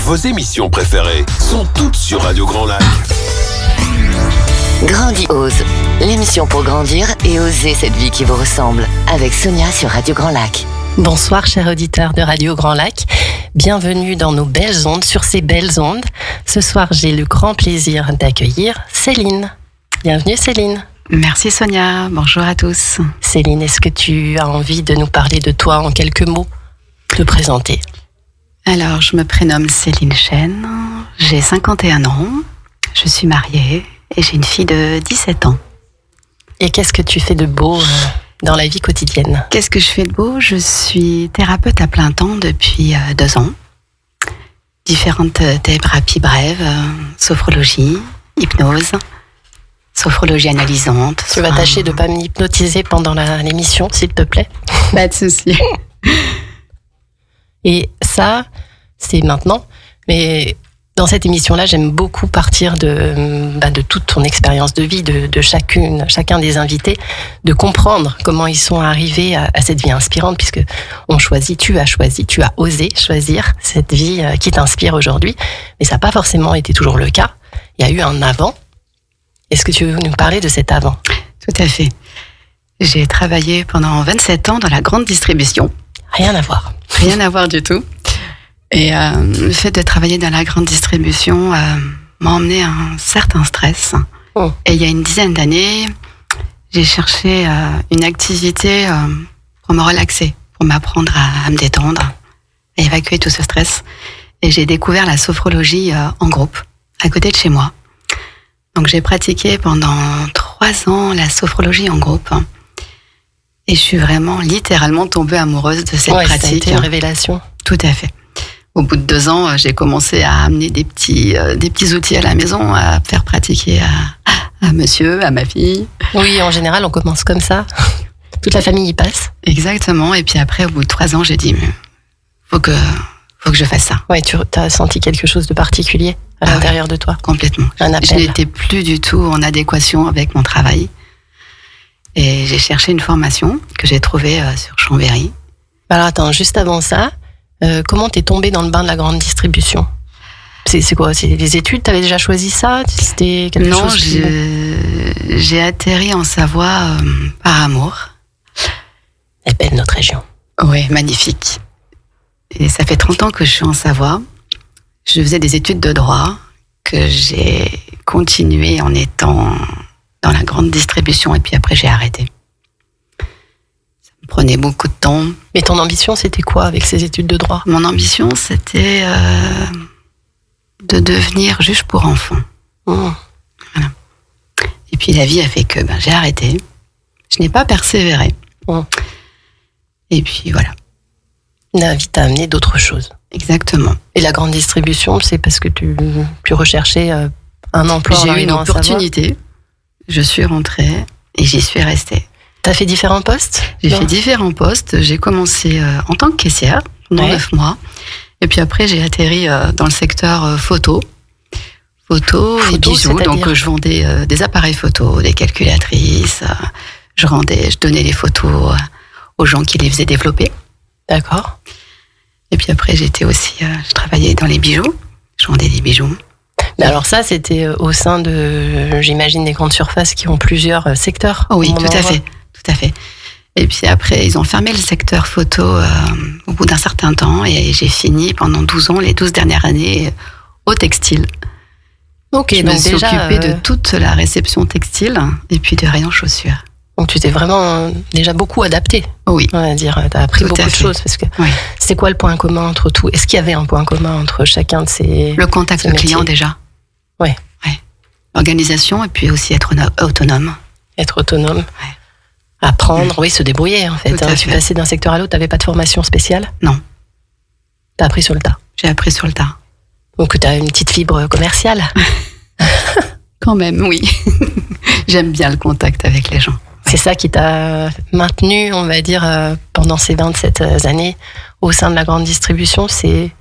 Vos émissions préférées sont toutes sur Radio Grand Lac. Grandiose, l'émission pour grandir et oser cette vie qui vous ressemble, avec Sonia sur Radio Grand Lac. Bonsoir chers auditeurs de Radio Grand Lac, bienvenue dans nos belles ondes, sur ces belles ondes. Ce soir, j'ai le grand plaisir d'accueillir Céline. Bienvenue Céline. Merci Sonia, bonjour à tous. Céline, est-ce que tu as envie de nous parler de toi en quelques mots, te présenter? Alors, je me prénomme Céline Chêne, j'ai 51 ans, je suis mariée et j'ai une fille de 17 ans. Et qu'est-ce que tu fais de beau dans la vie quotidienne? Qu'est-ce que je fais de beau? Je suis thérapeute à plein temps depuis 2 ans. Différentes thérapies brèves, sophrologie, hypnose, sophrologie analysante. Tu vas tâcher de ne pas m'hypnotiser pendant l'émission, s'il te plaît. Pas de souci. Et ça, c'est maintenant. Mais dans cette émission-là, j'aime beaucoup partir de toute ton expérience de vie, de chacun des invités, de comprendre comment ils sont arrivés à cette vie inspirante, puisque tu as osé choisir cette vie qui t'inspire aujourd'hui. Mais ça n'a pas forcément été toujours le cas. Il y a eu un avant. Est-ce que tu veux nous parler de cet avant? Tout à fait. J'ai travaillé pendant 27 ans dans la grande distribution. Rien à voir. Rien à voir du tout. Et le fait de travailler dans la grande distribution m'a emmené à un certain stress. Oh. Et il y a une dizaine d'années, j'ai cherché une activité pour me relaxer, pour m'apprendre à me détendre, à évacuer tout ce stress. Et j'ai découvert la sophrologie en groupe, à côté de chez moi. Donc j'ai pratiqué pendant 3 ans la sophrologie en groupe. Et je suis vraiment littéralement tombée amoureuse de cette pratique. Ça a été une révélation. Tout à fait. Au bout de 2 ans, j'ai commencé à amener des petits outils à la maison, à faire pratiquer à monsieur, à ma fille. Oui, en général, on commence comme ça. Toute la famille y passe. Exactement. Et puis après, au bout de 3 ans, j'ai dit, mais faut que je fasse ça. Oui, tu as senti quelque chose de particulier à l'intérieur de toi. Complètement. Un appel. Je n'étais plus du tout en adéquation avec mon travail. Et j'ai cherché une formation que j'ai trouvée sur Chambéry. Alors attends, juste avant ça, comment t'es tombée dans le bain de la grande distribution? C'est quoi? C'est les études? T'avais déjà choisi ça? C'était quelque chose? Non, j'ai atterri en Savoie par amour. Elle est belle notre région. Oui, magnifique. Et ça fait 30 ans que je suis en Savoie. Je faisais des études de droit que j'ai continué en étant dans la grande distribution et puis après j'ai arrêté. Ça me prenait beaucoup de temps. Mais ton ambition, c'était quoi avec ces études de droit? Mon ambition, c'était de devenir juge pour enfants. Mmh. Voilà. Et puis la vie a fait que j'ai arrêté. Je n'ai pas persévéré. Mmh. Et puis voilà. La vie t'a amené d'autres choses. Exactement. Et la grande distribution, c'est parce que tu recherchais un emploi? J'ai eu une opportunité. Je suis rentrée et j'y suis restée. T'as fait différents postes? J'ai fait différents postes. J'ai commencé en tant que caissière pendant 9 mois. Et puis après, j'ai atterri dans le secteur photo et bijoux. Donc je vendais des appareils photo, des calculatrices. Je donnais les photos aux gens qui les faisaient développer. D'accord. Et puis après, je travaillais dans les bijoux. Je vendais des bijoux. Mais alors ça, c'était au sein j'imagine, des grandes surfaces qui ont plusieurs secteurs. Oh oui, tout à fait. Et puis après, ils ont fermé le secteur photo au bout d'un certain temps et j'ai fini pendant 12 ans, les 12 dernières années, au textile. Ok, je me suis occupée de toute la réception textile et puis de rayons chaussures. Donc tu t'es vraiment déjà beaucoup adaptée. Oui. On va dire, tu as appris beaucoup de choses. Parce que c'est quoi le point commun entre tout? Est-ce qu'il y avait un point commun entre chacun de ces Le contact client déjà. Oui. Organisation et puis aussi être autonome. Être autonome. Ouais. Apprendre, se débrouiller en fait. Tu passais d'un secteur à l'autre, tu n'avais pas de formation spéciale? Non. Tu as appris sur le tas? J'ai appris sur le tas. Donc tu as une petite fibre commerciale? Quand même, oui. J'aime bien le contact avec les gens. C'est ça qui t'a maintenu, on va dire, pendant ces 27 années au sein de la grande distribution, c'est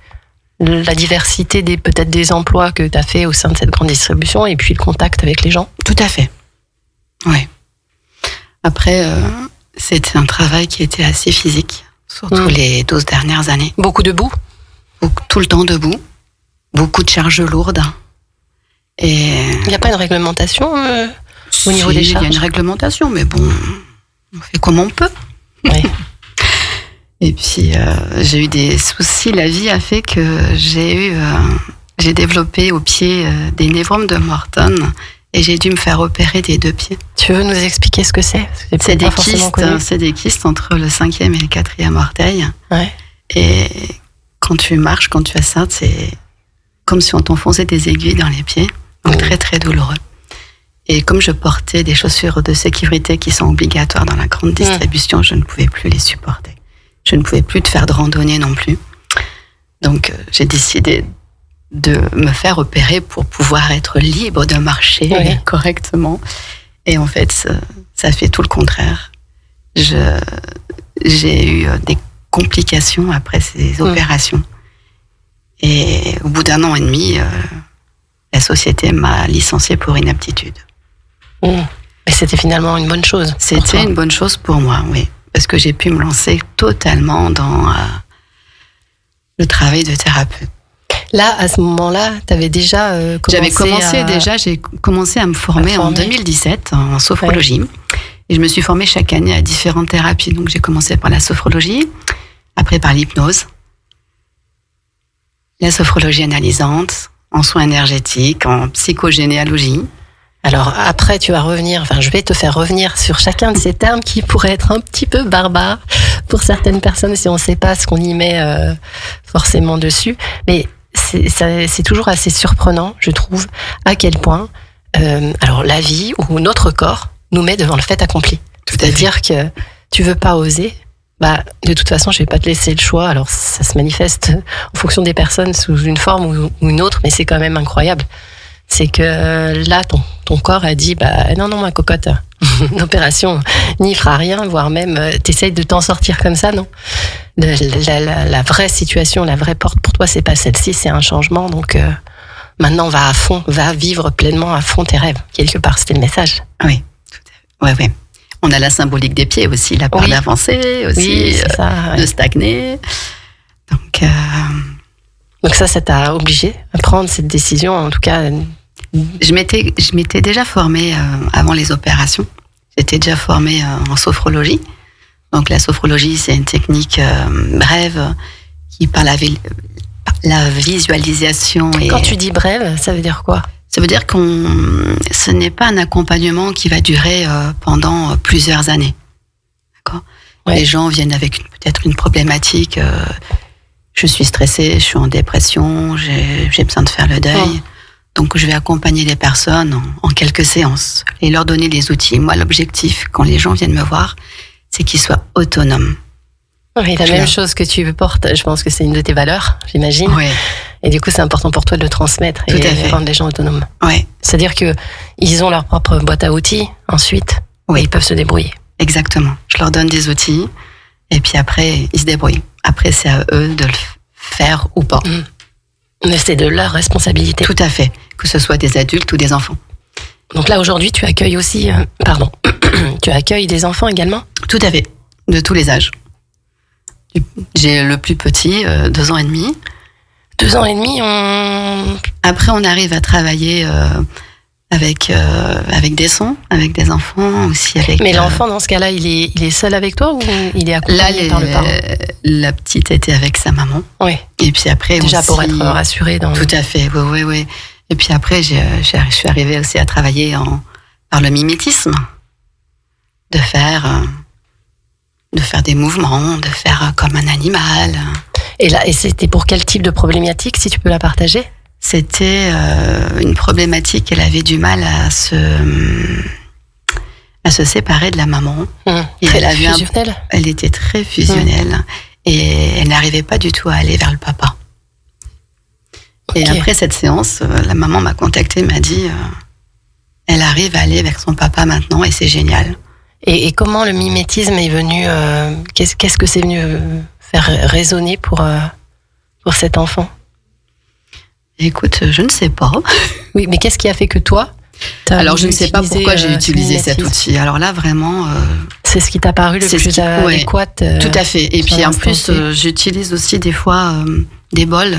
la diversité peut-être des emplois que tu as fait au sein de cette grande distribution et puis le contact avec les gens? Tout à fait. Oui. Après, c'était un travail qui était assez physique, surtout les 12 dernières années. Beaucoup debout? Tout le temps debout. beaucoup de charges lourdes. Et il n'y a pas une réglementation au niveau des charges? Il y a une réglementation, mais bon, on fait comme on peut. Oui. Et puis, j'ai eu des soucis. La vie a fait que j'ai développé au pied des névromes de Morton et j'ai dû me faire opérer des 2 pieds. Tu veux nous expliquer ce que c'est? C'est des kystes entre le 5e et le 4e orteil. Ouais. Et quand tu marches, quand tu as ça, c'est comme si on t'enfonçait des aiguilles dans les pieds. Donc très, très douloureux. Et comme je portais des chaussures de sécurité qui sont obligatoires dans la grande distribution, je ne pouvais plus les supporter. Je ne pouvais plus faire de randonnée non plus. Donc, j'ai décidé de me faire opérer pour pouvoir être libre de marcher correctement. Et en fait, ça fait tout le contraire. J'ai eu des complications après ces opérations. Et au bout d'1 an et demi, la société m'a licenciée pour inaptitude. Et c'était finalement une bonne chose? C'était une bonne chose pour moi, oui. Parce que j'ai pu me lancer totalement dans le travail de thérapeute. Là, à ce moment-là, tu avais déjà j'ai commencé à me former en 2017 en sophrologie. Et je me suis formée chaque année à différentes thérapies. Donc j'ai commencé par la sophrologie, après par l'hypnose, la sophrologie analysante, en soins énergétiques, en psychogénéalogie. Alors après, je vais te faire revenir sur chacun de ces termes qui pourraient être un petit peu barbares pour certaines personnes si on ne sait pas ce qu'on y met forcément dessus. Mais c'est toujours assez surprenant, je trouve, à quel point alors la vie ou notre corps nous met devant le fait accompli. C'est-à-dire que tu veux pas oser, de toute façon, je vais pas te laisser le choix. Alors ça se manifeste en fonction des personnes sous une forme ou une autre, mais c'est quand même incroyable. C'est que là, ton corps a dit, non, ma cocotte, l'opération n'y fera rien, voire même, t'essayes de t'en sortir comme ça, non? La vraie situation, la vraie porte pour toi, c'est pas celle-ci, c'est un changement. Donc, maintenant, va à fond, va vivre pleinement à fond tes rêves. Quelque part, c'était le message. Oui, tout à fait. Oui. On a la symbolique des pieds aussi, la peur d'avancer, aussi, de stagner. Donc ça t'a obligé à prendre cette décision, en tout cas. Je m'étais déjà formée avant les opérations. J'étais déjà formée en sophrologie. Donc la sophrologie, c'est une technique brève qui par la visualisation. Quand tu dis brève, ça veut dire quoi? Ça veut dire ce n'est pas un accompagnement qui va durer pendant plusieurs années. D'accord? Ouais. Les gens viennent avec peut-être une problématique. Je suis stressée, je suis en dépression, j'ai besoin de faire le deuil. Donc, je vais accompagner les personnes en quelques séances et leur donner les outils. Moi, l'objectif, quand les gens viennent me voir, c'est qu'ils soient autonomes. Oui, la même chose que tu portes, je pense que c'est une de tes valeurs, j'imagine. Oui. Et du coup, c'est important pour toi de le transmettre et rendre les gens autonomes. Oui. C'est-à-dire qu'ils ont leur propre boîte à outils, ensuite, et ils peuvent se débrouiller. Exactement. Je leur donne des outils et puis après, ils se débrouillent. Après, c'est à eux de le faire ou pas. Mais c'est de leur responsabilité. Tout à fait. Que ce soit des adultes ou des enfants. Donc là, aujourd'hui, tu accueilles aussi... tu accueilles des enfants également? Tout à fait. De tous les âges. J'ai le plus petit, 2 ans et demi. 2 ans et demi, Après, on arrive à travailler... avec des sons, avec des enfants aussi. Mais l'enfant, dans ce cas-là, il est seul avec toi ou il est accompagné par le parent? La petite était avec sa maman. Oui. Et puis après déjà aussi, pour être rassurée dans... Tout à fait, oui. Et puis après, je suis arrivée aussi à travailler par le mimétisme. De faire des mouvements, de faire comme un animal. Et c'était pour quel type de problématique, si tu peux la partager? C'était une problématique, elle avait du mal à se séparer de la maman. Très fusionnelle. Elle était très fusionnelle et elle n'arrivait pas du tout à aller vers le papa. Okay. Et après cette séance, la maman m'a contactée, m'a dit elle arrive à aller vers son papa maintenant et c'est génial. Et comment le mimétisme est venu qu'est-ce que c'est venu faire résonner pour cet enfant? Écoute, je ne sais pas. Oui, mais qu'est-ce qui a fait que toi... Alors, je ne sais pas pourquoi j'ai utilisé cet outil. Alors là, vraiment... c'est ce qui t'a paru le plus adéquat. Tout à fait. Et puis, en plus, j'utilise aussi des fois des bols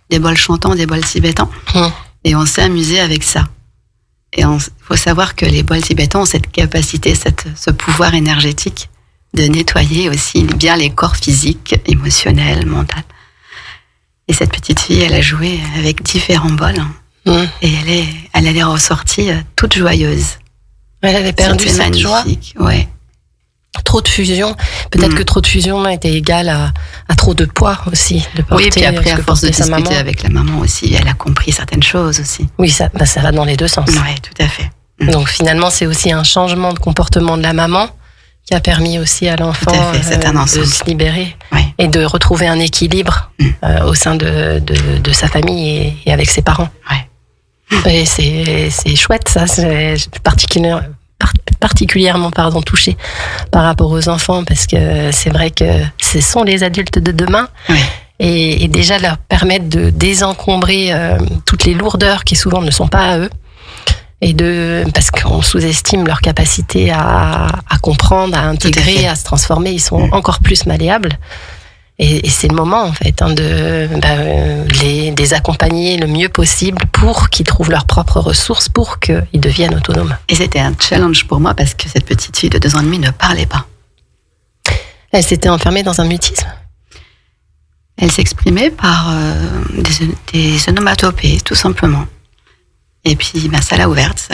des bols chantants, des bols tibétains. Et on s'est amusé avec ça. Et il faut savoir que les bols tibétains ont cette capacité, ce pouvoir énergétique de nettoyer aussi bien les corps physiques, émotionnels, mentaux. Et cette petite fille, elle a joué avec différents bols. Et elle est ressortie toute joyeuse. Elle avait perdu cette joie. Ouais. Trop de fusion. Peut-être que trop de fusion était égal à trop de poids aussi. De porter, oui, et puis après, à force de discuter avec la maman aussi, elle a compris certaines choses aussi. Oui, ça va dans les deux sens. Oui, tout à fait. Donc finalement, c'est aussi un changement de comportement de la maman qui a permis aussi à l'enfant de se libérer et de retrouver un équilibre au sein de sa famille et avec ses parents. Ouais. Et c'est chouette, ça. Je suis particulièrement touchée par rapport aux enfants, parce que c'est vrai que ce sont les adultes de demain. Et déjà leur permettre de désencombrer toutes les lourdeurs qui souvent ne sont pas à eux, parce qu'on sous-estime leur capacité à comprendre, à intégrer, à se transformer. Ils sont encore plus malléables. Et c'est le moment, en fait, de les accompagner le mieux possible pour qu'ils trouvent leurs propres ressources, pour qu'ils deviennent autonomes. Et c'était un challenge pour moi, parce que cette petite fille de 2 ans et demi ne parlait pas. Elle s'était enfermée dans un mutisme. Elle s'exprimait par des onomatopées, tout simplement. Et puis, ça l'a ouverte,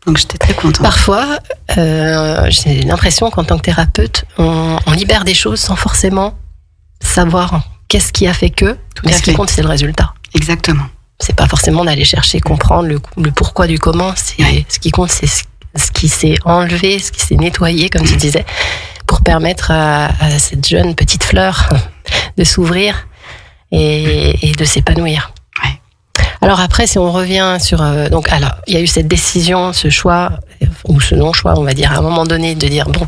Donc j'étais très contente. Parfois, j'ai l'impression qu'en tant que thérapeute, on libère des choses sans forcément savoir qu'est-ce qui a fait que. Mais ce qui compte, c'est le résultat. Exactement. C'est pas forcément d'aller chercher, comprendre le pourquoi du comment. Ce qui compte, c'est ce qui s'est enlevé, ce qui s'est nettoyé, comme tu disais, pour permettre à cette jeune petite fleur de s'ouvrir et de s'épanouir. Alors après, si on revient sur... alors, il y a eu cette décision, ce choix, ou ce non-choix, on va dire, à un moment donné, de dire, bon,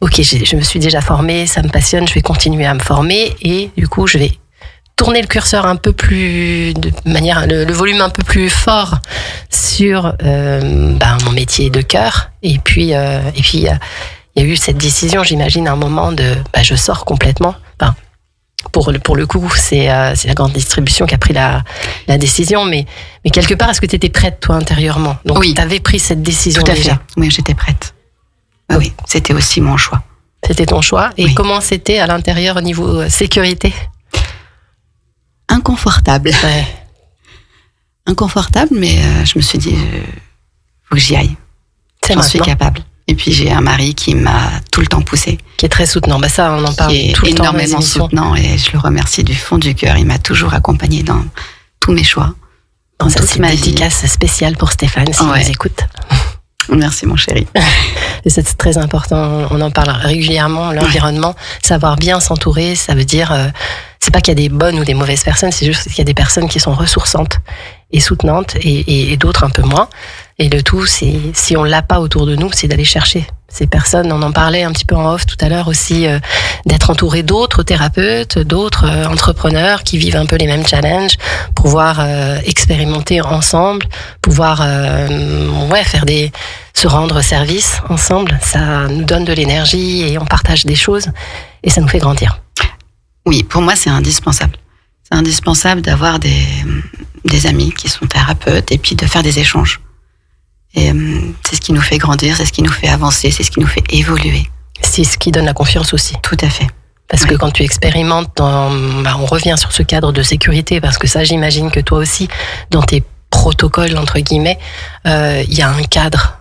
ok, je me suis déjà formée, ça me passionne, je vais continuer à me former, et du coup, je vais tourner le curseur un peu plus... de manière le volume un peu plus fort sur mon métier de cœur. Et puis, il y a eu cette décision, j'imagine, à un moment de... je sors complètement... Pour le coup, c'est la grande distribution qui a pris la décision, mais quelque part, est-ce que tu étais prête, toi, intérieurement? Donc, tu avais pris cette décision déjà. Tout à fait. Oui, j'étais prête. Oui, c'était aussi mon choix. C'était ton choix. Et comment c'était à l'intérieur au niveau sécurité? Inconfortable. Inconfortable, mais je me suis dit, faut que j'y aille. J'en suis capable. Et puis j'ai un mari qui m'a tout le temps poussée. Qui est très soutenant. Ça, on en parle tout le temps. Énormément soutenant, et je le remercie du fond du cœur. Il m'a toujours accompagnée dans tous mes choix. Ça, c'est une dédicace spéciale pour Stéphane, s'il nous écoute. Merci, mon chéri. Et c'est très important. On en parle régulièrement. L'environnement, savoir bien s'entourer, ça veut dire... c'est pas qu'il y a des bonnes ou des mauvaises personnes, c'est juste qu'il y a des personnes qui sont ressourçantes et soutenantes, et d'autres un peu moins. Et le tout, c'est, si on l'a pas autour de nous, c'est d'aller chercher ces personnes. On en parlait un petit peu en off tout à l'heure aussi, d'être entouré d'autres thérapeutes, d'autres entrepreneurs qui vivent un peu les mêmes challenges, pouvoir expérimenter ensemble, pouvoir se rendre service ensemble. Ça nous donne de l'énergie et on partage des choses et ça nous fait grandir. Oui, pour moi, c'est indispensable. C'est indispensable d'avoir des amis qui sont thérapeutes et puis de faire des échanges. Et c'est ce qui nous fait grandir, c'est ce qui nous fait avancer, c'est ce qui nous fait évoluer. C'est ce qui donne la confiance aussi. Tout à fait. Parce que quand tu expérimentes, on revient sur ce cadre de sécurité, parce que ça, j'imagine que toi aussi, dans tes protocoles, entre guillemets, il y a un cadre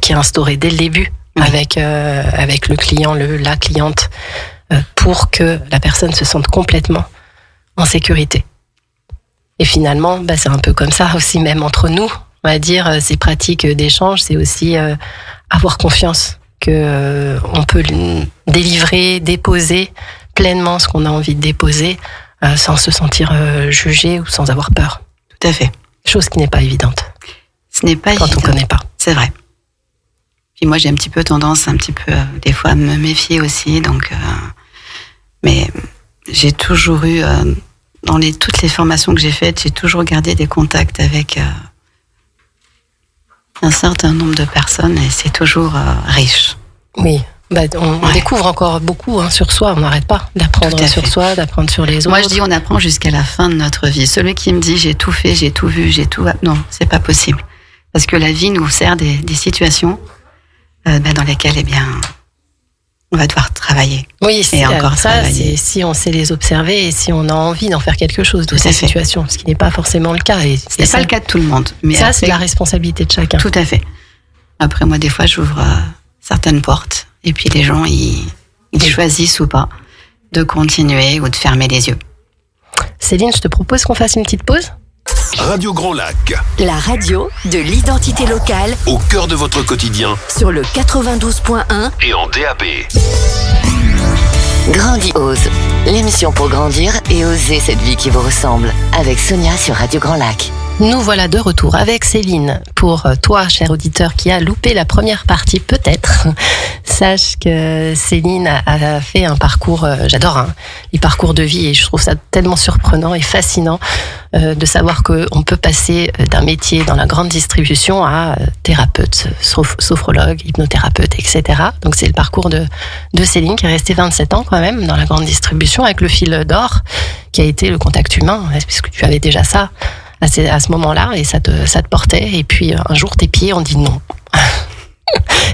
qui est instauré dès le début avec le client, la cliente, pour que la personne se sente complètement en sécurité. Et finalement, c'est un peu comme ça aussi, même entre nous. On va dire, ces pratiques d'échange, c'est aussi avoir confiance que on peut délivrer, déposer pleinement ce qu'on a envie de déposer sans se sentir jugé ou sans avoir peur. Tout à fait. Chose qui n'est pas évidente. Ce n'est pas évident. Quand on ne connaît pas. C'est vrai. Puis moi, j'ai un petit peu tendance, des fois, à me méfier aussi. Donc, mais j'ai toujours eu, dans toutes les formations que j'ai faites, j'ai toujours gardé des contacts avec un certain nombre de personnes et c'est toujours riche. Oui, On découvre encore beaucoup sur soi, on n'arrête pas d'apprendre sur soi, d'apprendre sur les autres. Moi je dis on apprend jusqu'à la fin de notre vie. Celui qui me dit j'ai tout fait, j'ai tout vu, non, c'est pas possible. Parce que la vie nous sert des situations dans lesquelles on va devoir travailler. Oui, c'est encore ça, c'est si on sait les observer et si on a envie d'en faire quelque chose de ces situations, ce qui n'est pas forcément le cas. C'est pas le cas de tout le monde. Mais ça, c'est la responsabilité de chacun. Tout à fait. Après, moi, des fois, j'ouvre certaines portes et puis les gens, ils choisissent ou pas de continuer ou de fermer les yeux. Céline, je te propose qu'on fasse une petite pause. Radio Grand Lac. La radio de l'identité locale. Au cœur de votre quotidien. Sur le 92.1. Et en DAB. Grandiose. L'émission pour grandir et oser cette vie qui vous ressemble. Avec Sonia sur Radio Grand Lac. Nous voilà de retour avec Céline. Pour toi, cher auditeur, qui a loupé la première partie, peut-être, sache que Céline a fait un parcours, j'adore les parcours de vie, et je trouve ça tellement surprenant et fascinant de savoir qu'on peut passer d'un métier dans la grande distribution à thérapeute, sophrologue, hypnothérapeute, etc. Donc c'est le parcours de Céline qui est restée 27 ans quand même dans la grande distribution, avec le fil d'or qui a été le contact humain, puisque tu avais déjà ça à ce moment-là, et ça te portait. Et puis un jour, tes pieds ont dit non.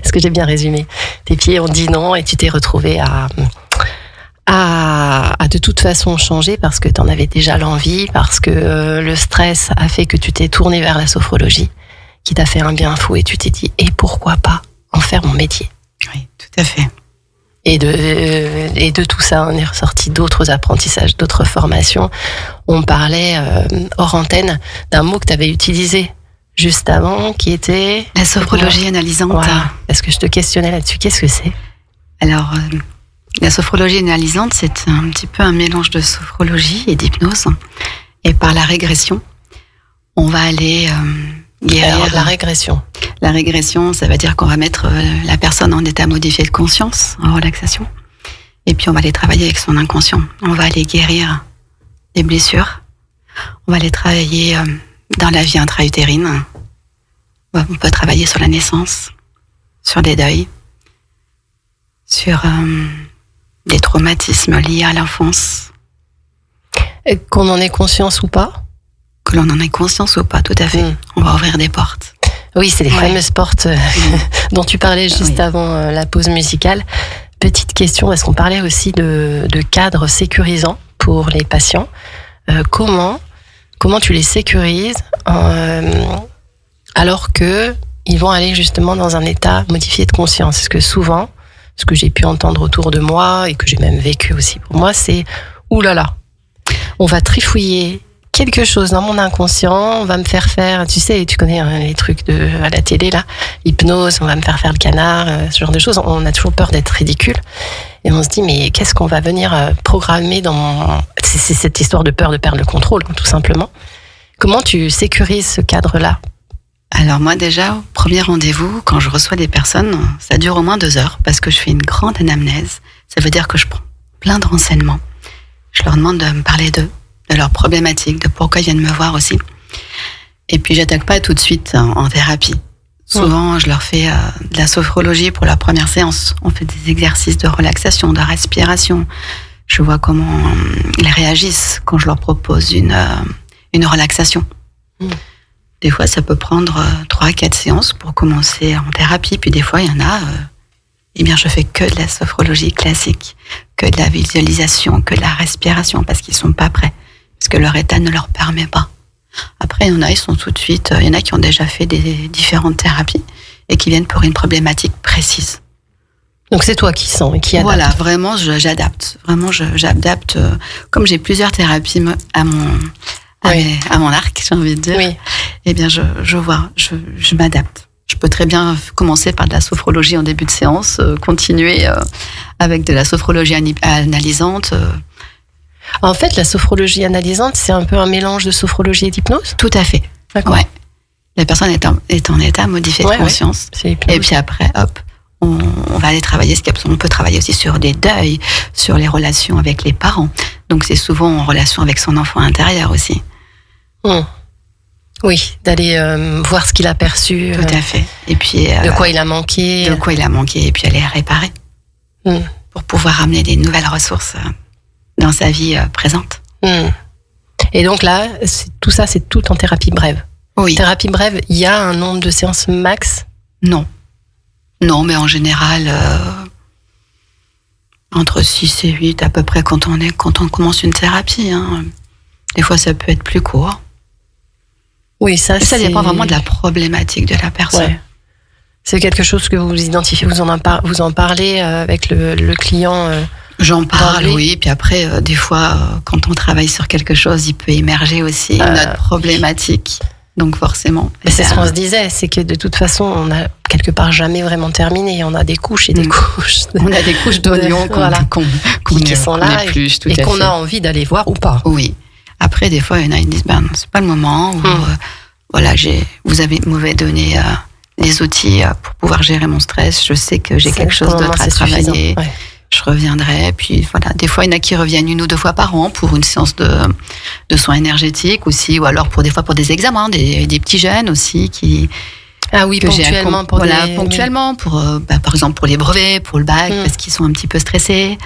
Est-ce que j'ai bien résumé? Tes pieds ont dit non, et tu t'es retrouvé à de toute façon changer parce que tu en avais déjà l'envie, parce que le stress a fait que tu t'es tourné vers la sophrologie, qui t'a fait un bien fou, et tu t'es dit, et pourquoi pas en faire mon métier? Oui, tout à fait. Et de tout ça, on est ressorti d'autres apprentissages, d'autres formations. On parlait hors antenne d'un mot que tu avais utilisé juste avant, qui était... La sophrologie analysante. Voilà. Est-ce que je te questionnais là-dessus? Qu'est-ce que c'est? Alors, la sophrologie analysante, c'est un petit peu un mélange de sophrologie et d'hypnose. Et par la régression, on va aller guérir... Alors, la régression. La régression, ça veut dire qu'on va mettre la personne en état modifié de conscience, en relaxation. Et puis on va aller travailler avec son inconscient. On va aller guérir des blessures. On va aller travailler dans la vie intra-utérine. On peut travailler sur la naissance, sur des deuils, sur des traumatismes liés à l'enfance. Et qu'on en ait conscience ou pas? Que l'on en ait conscience ou pas, tout à fait. On va ouvrir des portes. Oui, c'est les fameuses portes dont tu parlais juste avant la pause musicale. Petite question, parce qu'on parlait aussi de cadres sécurisants pour les patients. Comment tu les sécurises alors que ils vont aller justement dans un état modifié de conscience? Parce que souvent, ce que j'ai pu entendre autour de moi et que j'ai même vécu aussi pour moi, c'est « oulala, on va trifouiller quelque chose dans mon inconscient, on va me faire, tu sais, tu connais les trucs à la télé là, l'hypnose, on va me faire le canard, ce genre de choses. On a toujours peur d'être ridicule et on se dit mais qu'est-ce qu'on va venir programmer c'est cette histoire de peur de perdre le contrôle, tout simplement. Comment tu sécurises ce cadre-là? Alors moi déjà, au premier rendez-vous, quand je reçois des personnes, ça dure au moins 2 heures parce que je fais une grande anamnèse. Ça veut dire que je prends plein de renseignements. Je leur demande de me parler d'eux, de leurs problématiques, de pourquoi ils viennent me voir aussi. Et puis j'attaque pas tout de suite en thérapie. Souvent, je leur fais de la sophrologie pour la première séance. On fait des exercices de relaxation, de respiration. Je vois comment ils réagissent quand je leur propose une relaxation. Des fois, ça peut prendre 3-4 séances pour commencer en thérapie. Puis des fois, il y en a... je fais que de la sophrologie classique, que de la visualisation, que de la respiration, parce qu'ils sont pas prêts. Parce que leur état ne leur permet pas. Après, il y en a, ils sont tout de suite... Il y en a qui ont déjà fait des différentes thérapies et qui viennent pour une problématique précise. Donc c'est toi qui sens et qui adapte. Voilà, vraiment, j'adapte. Vraiment, j'adapte. Comme j'ai plusieurs thérapies à mon arc, j'ai envie de dire, eh bien, je vois, je m'adapte. Je peux très bien commencer par de la sophrologie en début de séance, continuer avec de la sophrologie analysante. En fait, la sophrologie analysante, c'est un peu un mélange de sophrologie et d'hypnose? Tout à fait. D'accord. Ouais. La personne est en état modifié de conscience. Ouais. Et puis après, hop, on va aller travailler. On peut travailler aussi sur des deuils, sur les relations avec les parents. Donc c'est souvent en relation avec son enfant intérieur aussi. Oui, d'aller voir ce qu'il a perçu. Tout à fait. Et puis de quoi il a manqué. Et puis aller réparer. pour pouvoir amener des nouvelles ressources dans sa vie présente. Et donc là, tout ça, c'est tout en thérapie brève. Oui. Thérapie brève, il y a un nombre de séances max? Non, mais en général, entre 6 et 8 à peu près quand on commence une thérapie. Hein. Des fois, ça peut être plus court. Oui, ça dépend vraiment de la problématique de la personne. Ouais. C'est quelque chose que vous identifiez, vous en parlez avec le client. J'en parle, oui. Puis après, des fois, quand on travaille sur quelque chose, il peut émerger aussi une autre problématique. Donc forcément. Mais c'est ce qu'on se disait, c'est que de toute façon, on n'a quelque part jamais vraiment terminé. On a des couches et des couches. On a des couches d'oignons qui sont là et qu'on a envie d'aller voir ou pas. Oui. Après, des fois, il y en a qui disent, c'est pas le moment. Ou, vous m'avez donné les outils pour pouvoir gérer mon stress. Je sais que j'ai quelque chose d'autre à travailler. Ouais. Je reviendrai. Puis voilà, des fois, il y en a qui reviennent 1 ou 2 fois par an pour une séance de soins énergétiques aussi, ou alors pour des examens, des petits jeunes aussi qui. Ah oui, ponctuellement ponctuellement pour par exemple pour les brevets, pour le bac, parce qu'ils sont un petit peu stressés.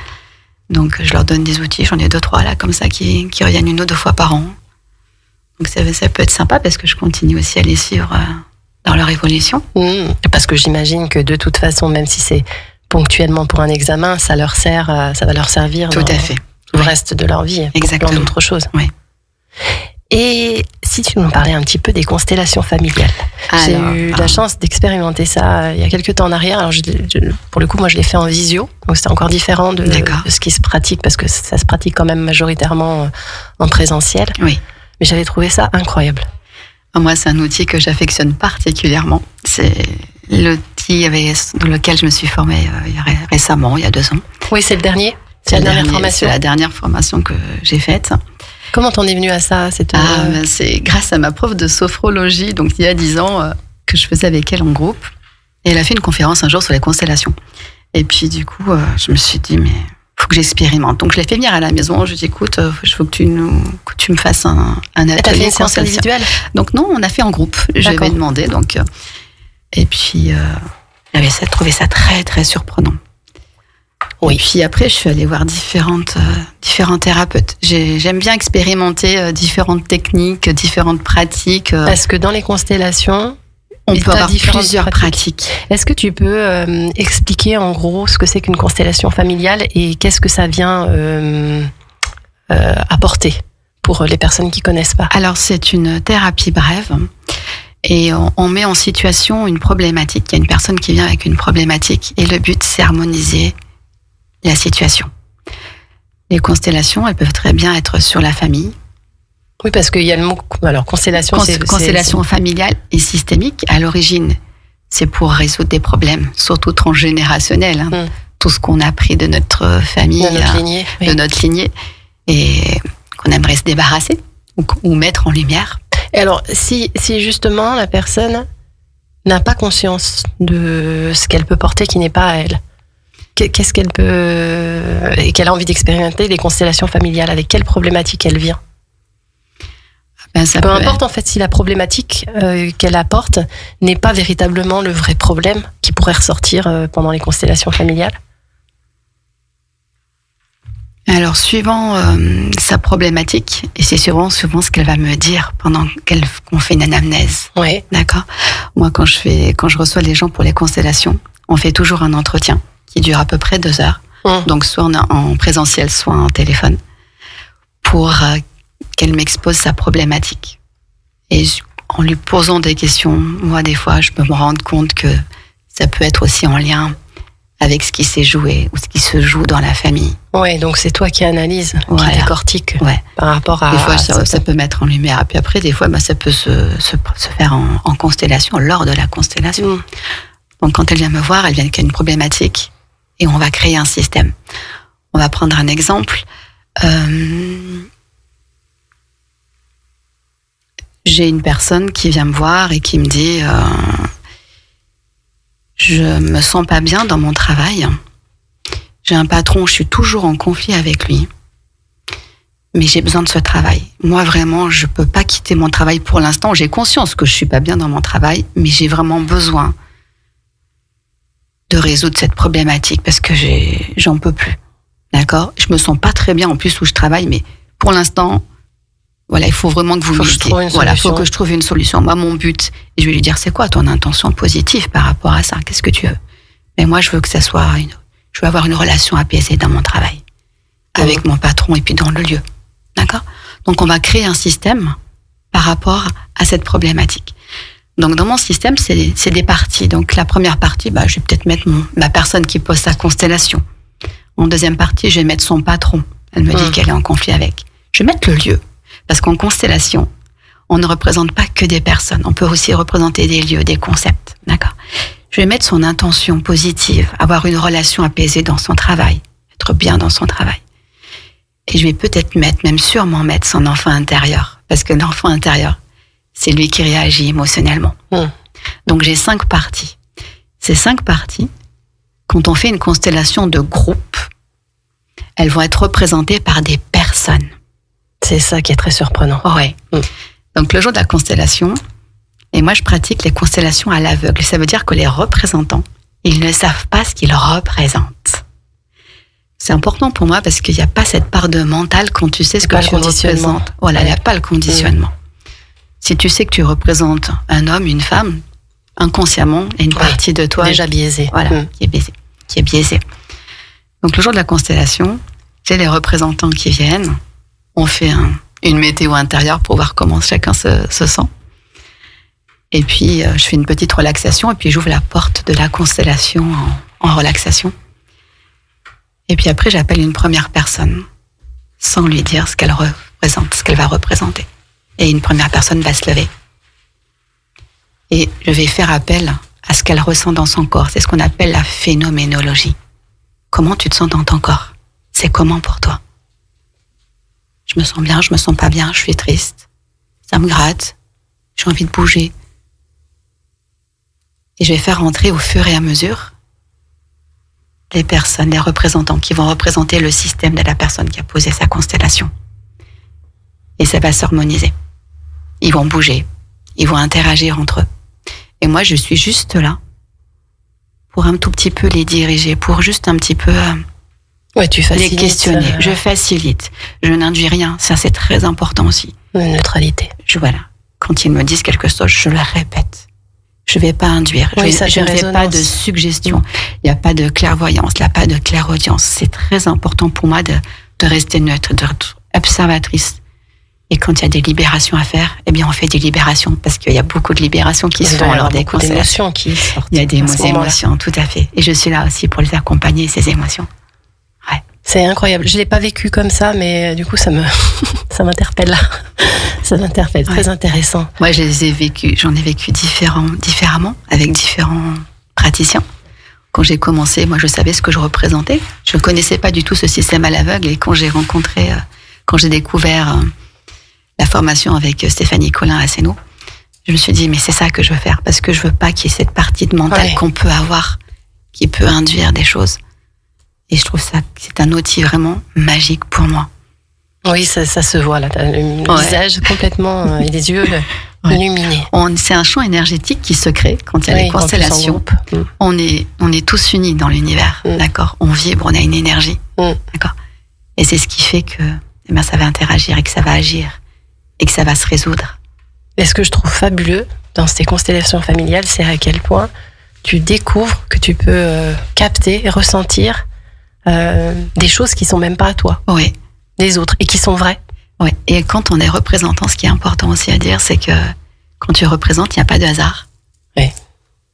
Donc je leur donne des outils. J'en ai 2-3 là comme ça qui reviennent 1 ou 2 fois par an. Donc ça peut être sympa parce que je continue aussi à les suivre dans leur évolution. Parce que j'imagine que de toute façon, même si c'est ponctuellement pour un examen, ça va leur servir tout à fait. Le reste de leur vie. Exactement. Plein d'autres choses. Oui. Et si tu nous parlais un petit peu des constellations familiales. J'ai eu la chance d'expérimenter ça il y a quelques temps en arrière. Alors pour le coup, moi je l'ai fait en visio, donc c'était encore différent de ce qui se pratique, parce que ça se pratique quand même majoritairement en présentiel. Oui. Mais j'avais trouvé ça incroyable. Moi, c'est un outil que j'affectionne particulièrement. C'est l'outil dans lequel je me suis formée récemment, il y a 2 ans. Oui, c'est le dernier. C'est la dernière formation. C'est la dernière formation que j'ai faite. Comment t'en es venue à ça? C'est grâce à ma prof de sophrologie, donc il y a 10 ans, que je faisais avec elle en groupe. Et elle a fait une conférence un jour sur les constellations. Et puis du coup, je me suis dit, mais faut que j'expérimente. Donc je l'ai fait venir à la maison. Je lui ai dit, écoute, je veux que tu me fasses un atelier. T'as fait une séance individuelle? Donc non, on a fait en groupe. J'avais demandé. Donc, et puis, j'avais trouvé ça très, très surprenant. Oui. Et puis après, je suis allée voir différents thérapeutes. J'aime bien expérimenter différentes techniques, différentes pratiques. Parce que dans les constellations, on peut avoir plusieurs pratiques. Est-ce que tu peux expliquer en gros ce que c'est qu'une constellation familiale et qu'est-ce que ça vient apporter pour les personnes qui connaissent pas? Alors, c'est une thérapie brève. Et on met en situation une problématique. Il y a une personne qui vient avec une problématique et le but, c'est harmoniser la situation. Les constellations, elles peuvent très bien être sur la famille. Oui, parce qu'il y a le mot... Alors, constellation, constellation familiale et systémique. À l'origine, c'est pour résoudre des problèmes, surtout transgénérationnels. Hein. Tout ce qu'on a appris de notre famille, de notre lignée, et qu'on aimerait se débarrasser ou mettre en lumière. Et alors, si justement la personne n'a pas conscience de ce qu'elle peut porter qui n'est pas à elle, qu'est-ce qu'elle peut... et qu'elle a envie d'expérimenter les constellations familiales, avec quelle problématique elle vient? Peu importe en fait si la problématique qu'elle apporte n'est pas véritablement le vrai problème qui pourrait ressortir pendant les constellations familiales. Alors, suivant sa problématique, et c'est souvent ce qu'elle va me dire pendant qu'on fait une anamnèse. Oui. D'accord. Moi, quand je reçois les gens pour les constellations, on fait toujours un entretien qui dure à peu près 2 heures. Donc, soit en présentiel, soit en téléphone, pour qu'elle m'expose sa problématique. Et en lui posant des questions, moi, des fois, je peux me rendre compte que ça peut être aussi en lien avec ce qui s'est joué ou ce qui se joue dans la famille. Oui, donc c'est toi qui analyse, qui décortique par rapport à... Des fois, ça peut mettre en lumière. Et puis après, des fois, ça peut se faire en constellation, lors de la constellation. Donc, quand elle vient me voir, elle vient avec une problématique et on va créer un système. On va prendre un exemple. J'ai une personne qui vient me voir et qui me dit... je me sens pas bien dans mon travail. J'ai un patron, je suis toujours en conflit avec lui. Mais j'ai besoin de ce travail. Moi, vraiment, je peux pas quitter mon travail pour l'instant. J'ai conscience que je suis pas bien dans mon travail, mais j'ai vraiment besoin de résoudre cette problématique parce que j'en peux plus. D'accord? Je me sens pas très bien en plus où je travaille, mais pour l'instant, voilà, il faut vraiment que vous m'aidiez. Voilà, faut que je trouve une solution. Moi, mon but, et je vais lui dire, c'est quoi ton intention positive par rapport à ça? Qu'est-ce que tu veux? Mais moi, je veux que ça soit je veux avoir une relation apaisée dans mon travail, avec mon patron et puis dans le lieu. D'accord? Donc, on va créer un système par rapport à cette problématique. Donc, dans mon système, c'est des parties. Donc, la première partie, je vais peut-être mettre ma personne qui pose sa constellation. En deuxième partie, je vais mettre son patron. Elle me dit qu'elle est en conflit avec. Je vais mettre le lieu. Parce qu'en constellation, on ne représente pas que des personnes. On peut aussi représenter des lieux, des concepts. D'accord? Je vais mettre son intention positive, avoir une relation apaisée dans son travail, être bien dans son travail. Et je vais peut-être même sûrement mettre son enfant intérieur. Parce que l'enfant intérieur, c'est lui qui réagit émotionnellement. Donc j'ai 5 parties. Ces 5 parties, quand on fait une constellation de groupe, elles vont être représentées par des personnes. C'est ça qui est très surprenant. Ouais. Donc le jour de la constellation, et moi je pratique les constellations à l'aveugle. Ça veut dire que les représentants, ils ne savent pas ce qu'ils représentent. C'est important pour moi parce qu'il n'y a pas cette part de mental quand tu sais ce que tu représentes. Voilà, il n'y a pas le conditionnement. Si tu sais que tu représentes un homme, une femme, inconsciemment, il y a une partie de toi déjà biaisée. Voilà, qui est biaisée. Donc le jour de la constellation, j'ai les représentants qui viennent. On fait une météo intérieure pour voir comment chacun se sent. Et puis, je fais une petite relaxation et puis j'ouvre la porte de la constellation en relaxation. Et puis après, j'appelle une première personne sans lui dire ce qu'elle représente, ce qu'elle va représenter. Et une première personne va se lever. Et je vais faire appel à ce qu'elle ressent dans son corps. C'est ce qu'on appelle la phénoménologie. Comment tu te sens dans ton corps? C'est comment pour toi? Je me sens bien, je me sens pas bien, je suis triste. Ça me gratte, j'ai envie de bouger. Et je vais faire rentrer au fur et à mesure les personnes, les représentants qui vont représenter le système de la personne qui a posé sa constellation. Et ça va s'harmoniser. Ils vont bouger, ils vont interagir entre eux. Et moi, je suis juste là pour un tout petit peu les diriger, pour juste un petit peu tu facilites, les questionner. Je facilite, je n'induis rien. Ça, c'est très important aussi. Une neutralité. Voilà. Quand ils me disent quelque chose, je le répète. Je vais pas induire. Je ne fais pas de suggestion. Il n'y a pas de clairvoyance, il n'y a pas de clairaudience. C'est très important pour moi de rester neutre, d'être observatrice. Et quand il y a des libérations à faire, eh bien, on fait des libérations parce qu'il y a beaucoup de libérations qui se font lors des constellations. Il y a des émotions, tout à fait. Et je suis là aussi pour les accompagner, ces émotions. Ouais. C'est incroyable. Je l'ai pas vécu comme ça, mais du coup, ça m'interpelle. Ça m'interpelle. Très intéressant. Moi, j'en ai vécu différemment, avec différents praticiens. Quand j'ai commencé, moi, je savais ce que je représentais. Je ne connaissais pas du tout ce système à l'aveugle. Et quand j'ai découvert la formation avec Stéphanie Collin à Sénou, je me suis dit, mais c'est ça que je veux faire, parce que je veux pas qu'il y ait cette partie de mental qu'on peut avoir, qui peut induire des choses. Et je trouve ça, c'est un outil vraiment magique pour moi. Oui, ça se voit là, t'as le visage complètement et les yeux illuminés. C'est un champ énergétique qui se crée quand il y a les constellations. On est tous unis dans l'univers, d'accord? On vibre, on a une énergie, d'accord? Et c'est ce qui fait que ça va interagir et que ça va agir et que ça va se résoudre. Et ce que je trouve fabuleux dans ces constellations familiales, c'est à quel point tu découvres que tu peux capter et ressentir des choses qui sont même pas à toi. Oui. Des autres, et qui sont vraies. Oui. Et quand on est représentant, ce qui est important aussi à dire, c'est que quand tu représentes, il n'y a pas de hasard. Oui.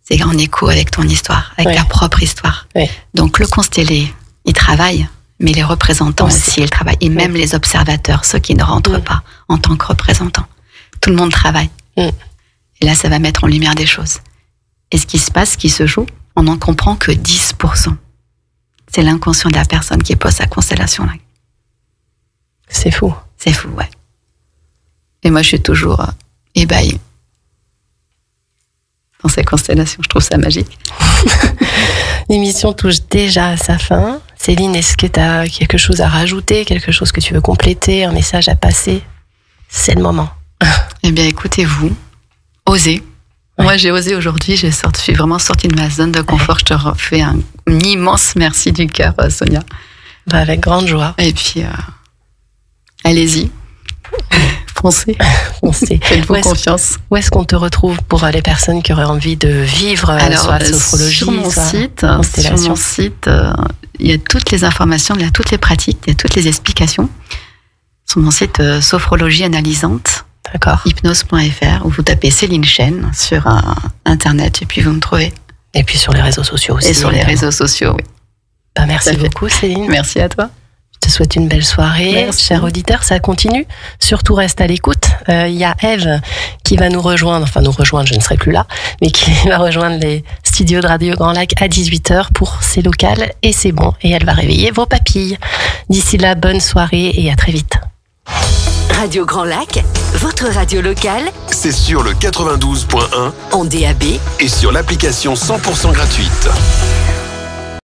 C'est en écho avec ton histoire, avec ta propre histoire. Oui. Donc le constellé, il travaille, mais les représentants aussi, ils travaillent. Et même les observateurs, ceux qui ne rentrent pas en tant que représentants. Tout le monde travaille. Et là, ça va mettre en lumière des choses. Et ce qui se passe, ce qui se joue, on n'en comprend que 10%. C'est l'inconscient de la personne qui pose sa constellation là. C'est fou. C'est fou, ouais. Et moi, je suis toujours ébahie dans ces constellations. Je trouve ça magique. L'émission touche déjà à sa fin. Céline, est-ce que tu as quelque chose à rajouter, quelque chose que tu veux compléter, un message à passer? C'est le moment. Eh bien, écoutez-vous, osez. Moi, j'ai osé aujourd'hui, je suis vraiment sortie de ma zone de confort. Je te refais un immense merci du cœur, Sonia. Avec grande joie. Et puis, allez-y. Foncez. Faites-vous confiance. Où est-ce qu'on te retrouve pour les personnes qui auraient envie de vivre soit sophrologie, sur mon site, il y a toutes les informations, il y a toutes les pratiques, il y a toutes les explications. Sur mon site Sophrologie Analysante, hypnose.fr, où vous tapez Céline Chêne sur Internet et puis vous me trouvez. Et puis sur les réseaux sociaux aussi. Et sur les réseaux sociaux, oui. Merci beaucoup, Céline. Merci à toi. Je te souhaite une belle soirée. Merci. Chers auditeurs, ça continue. Surtout, reste à l'écoute. Il y a Eve qui va nous rejoindre, je ne serai plus là, mais qui va rejoindre les studios de Radio Grand Lac à 18h pour C'est local et c'est bon. Et elle va réveiller vos papilles. D'ici là, bonne soirée et à très vite. Radio Grand Lac, votre radio locale, C'est sur le 92.1 en DAB et sur l'application 100% gratuite.